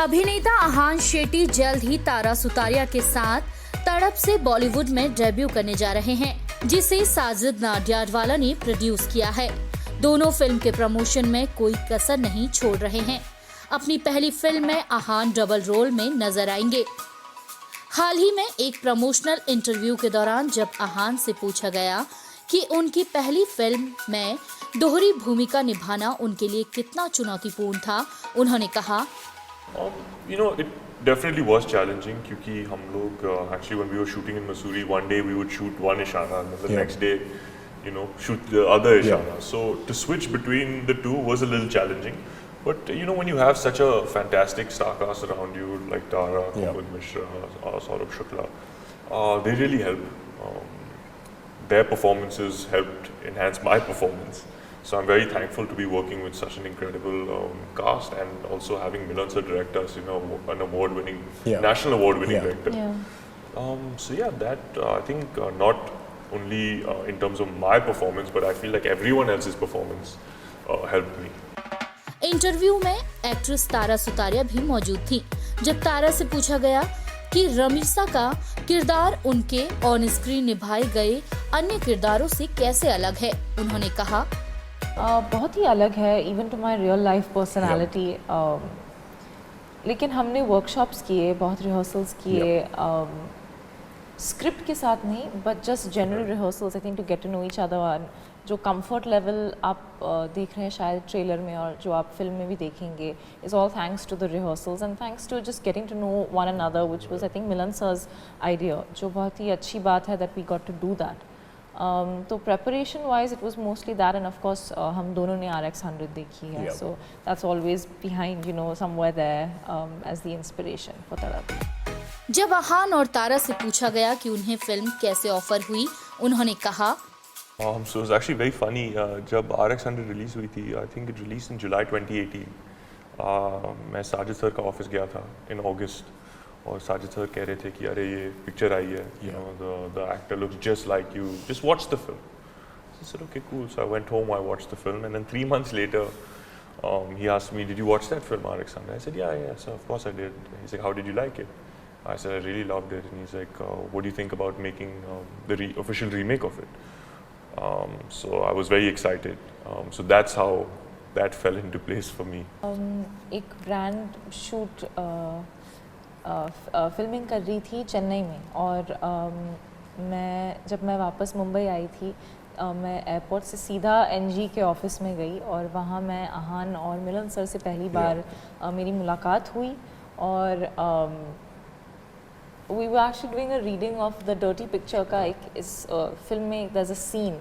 अभिनेता आहान शेट्टी जल्द ही तारा सुतारिया के साथ तड़प से बॉलीवुड में डेब्यू करने जा रहे हैं, जिसे साजिद नाडियाडवाला ने प्रोड्यूस किया है। दोनों फिल्म के प्रमोशन में कोई कसर नहीं छोड़ रहे हैं। अपनी पहली फिल्म में आहान डबल रोल में नजर आएंगे। हाल ही में एक प्रमोशनल इंटरव्यू के दौरान जब आहान से पूछा गया कि उनकी पहली फिल्म में दोहरी भूमिका निभाना उनके लिए कितना चुनौतीपूर्ण था, उन्होंने कहा, it definitely was challenging क्योंकि हम लोग actually when we were shooting in Mussoorie, one day we would shoot one Ishara and then the next day, shoot the other Ishara. So to switch between the two was a little challenging. But when you have such a fantastic star cast around you like Tara, Kumud Mishra, Saurabh Shukla, they really help. Their performances helped enhance my performance. So I'm very thankful to be working with such an incredible cast and also having Milan sir direct us, an award-winning, national award-winning director. That I think not only in terms of my performance, but I feel like everyone else's performance helped me. Interview में actress Tara Sutaria भी मौजूद थी। जब तारा से पूछा गया कि रमीसा का किरदार उनके ऑन स्क्रीन निभाए गए अन्य किरदारों से कैसे अलग है, उन्होंने कहा, बहुत ही अलग है even to my real life personality. लेकिन हमने वर्कशॉप्स किए, बहुत रिहर्सल्स किए, स्क्रिप्ट के साथ नहीं but just general rehearsals I think to get to know each other. जो कंफर्ट लेवल आप देख रहे हैं शायद ट्रेलर में और जो आप फिल्म में भी देखेंगे is all thanks to the rehearsals and thanks to just getting to know one another which was I think Milan sir's idea, जो बहुत ही अच्छी बात है that we got to do that. तो preparation wise it was mostly that and of course हम दोनों ने RX100 देखी है, so that's always behind somewhere there as the inspiration for Tadap. जब आहान और तारा से पूछा गया कि उन्हें फिल्म कैसे ऑफर हुई, उन्होंने कहा, So it's actually very funny. जब RX100 रिलीज हुई थी, I think it released in July 2018. मैं साजिद सर का ऑफिस गया था in August और साजिद सर कह रहे थे कि अरे ये पिक्चर आई है, the actor looks just like you, just watch the film. So I said okay cool. So I went home, I watched the film, and then 3 months later he asked me, did you watch that film RX100? I said yeah, so of course I did. He's like, how did you like it? I said I really loved it, and he's like, what do you think about making the official remake of it? So I was very excited. So that's how that fell into place for me. एक brand shoot filming कर रही थी चेन्नई में और जब मैं वापस मुंबई आई थी मैं एयरपोर्ट से सीधा NG के ऑफिस में गई और वहाँ मैं आहान और मिलन सर से पहली बार मेरी मुलाकात हुई और we were actually doing a reading of the Dirty Picture का इस फिल्म में there's a scene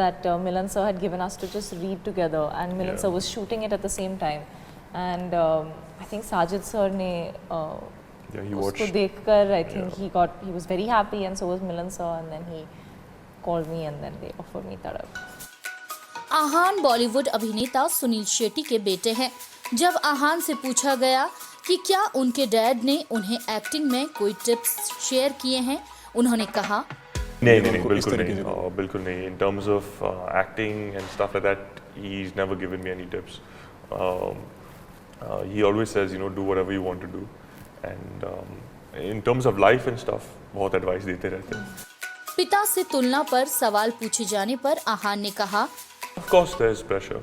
that Milan sir had given us to just read together and Milan sir was shooting it at the same time and I think Sajid sir ने उसको देखकर I think he was very happy and so was Milan sir and then he called me and then they offered me तड़प। आहान बॉलीवुड अभिनेता सुनील शेट्टी के बेटे हैं। जब आहान से पूछा गया कि क्या उनके डैड ने उन्हें एक्टिंग में कोई टिप्स शेयर किए हैं, उन्होंने कहा, नहीं बिल्कुल नहीं। In terms of acting and stuff like that, he's never given me any tips. He always says, do whatever you want to do. And in terms of life and stuff, बहुत advice देते रहते हैं। पिता से तुलना पर सवाल पूछे जाने पर आहान ने कहा, Of course there's pressure.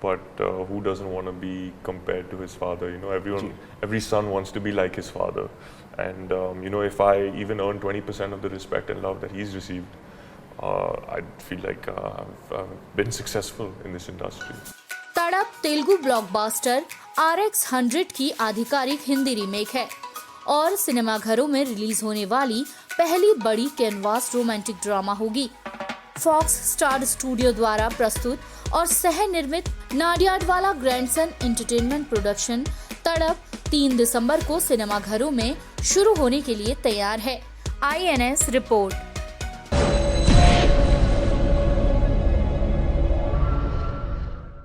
But who doesn't want to be compared to his father? Every son wants to be like his father. And if I even earn 20% of the respect and love that he's received, I'd feel like I've been successful in this industry. तड़प Telugu blockbuster RX100 की आधिकारिक Hindi remake है और सिनेमाघरों में release होने वाली पहली बड़ी कैनवास रोमांटिक ड्रामा होगी। फॉक्स स्टार स्टूडियो द्वारा प्रस्तुत और सह निर्मित नाडियाडवाला ग्रैंडसन एंटरटेनमेंट प्रोडक्शन तड़प 3 दिसंबर को सिनेमाघरों में शुरू होने के लिए तैयार है। INS report.